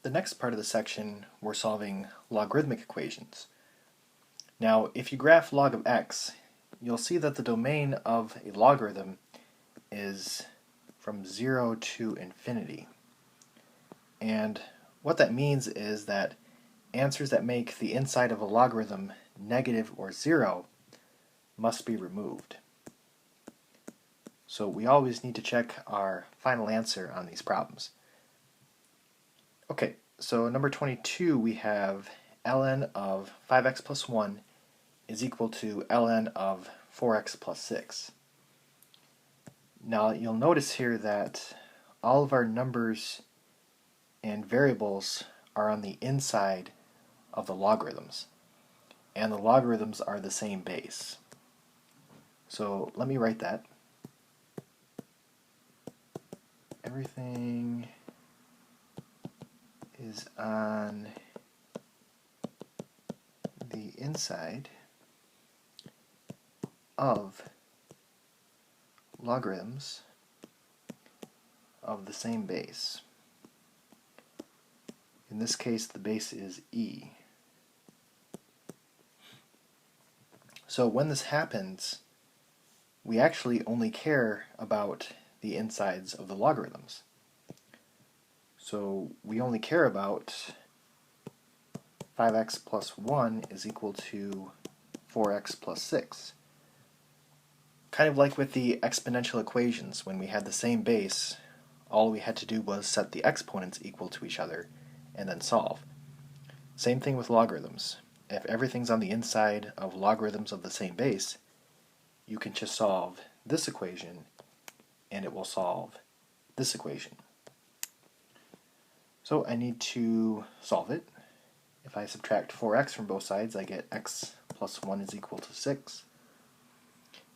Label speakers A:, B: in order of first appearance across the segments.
A: the next part of the section, we're solving logarithmic equations. Now, if you graph log of x, you'll see that the domain of a logarithm is from 0 to infinity. And what that means is that answers that make the inside of a logarithm negative or 0 must be removed. So we always need to check our final answer on these problems. Okay, so number 22 we have ln of 5x plus 1 is equal to ln of 4x plus 6. Now you'll notice here that all of our numbers and variables are on the inside of the logarithms, and the logarithms are the same base. So let me write that. Everything is on the inside of logarithms of the same base. In this case, the base is e. So when this happens, we actually only care about the insides of the logarithms. So we only care about 5x plus 1 is equal to 4x plus 6. Kind of like with the exponential equations, when we had the same base, all we had to do was set the exponents equal to each other and then solve. Same thing with logarithms. If everything's on the inside of logarithms of the same base, you can just solve this equation and it will solve this equation. So I need to solve it. If I subtract 4x from both sides, I get x plus 1 is equal to 6.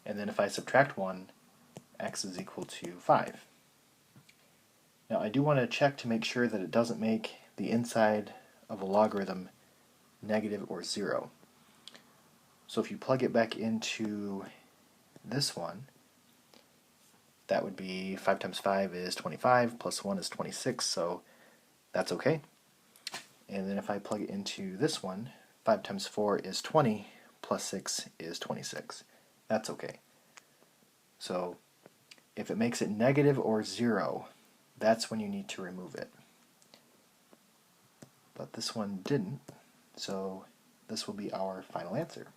A: And then if I subtract 1, x is equal to 5. Now I do want to check to make sure that it doesn't make the inside of a logarithm negative or 0. So if you plug it back into this one, that would be 5 times 5 is 25, plus 1 is 26, so that's okay. And then if I plug it into this one, 5 times 4 is 20, plus 6 is 26. That's okay. So if it makes it negative or 0, that's when you need to remove it. But this one didn't, so this will be our final answer.